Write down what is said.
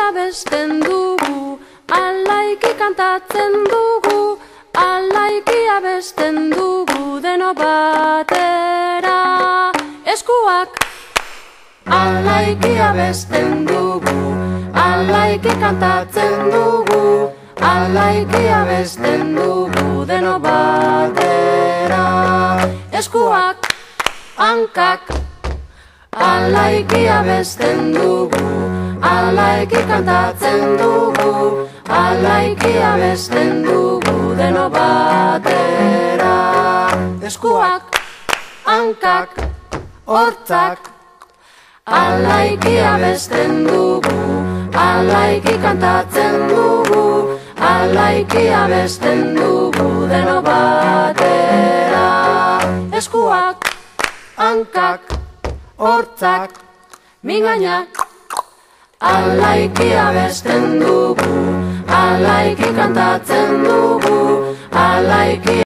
abesten dugu, alaiki kantatzen dugu, alaiki abesten dugu, deno batera. Eskuak alaiki abesten dugu, alaiki kantatzen dugu, alaiki abesten dugu, deno batera. Eskuak, hankak, alaiki abesten dugu, alaiki kantatzen dugu, alaiki abesten dugu, deno batera. Eskuak, hankak, hortzak, alaiki abesten dugu, alaiki kantatzen dugu, alaiki abesten dugu, deno batera. Eskuak, hankak, hortzak, mingainak, alaiki abesten dugu, alaiki kantatzen dugu, alaiki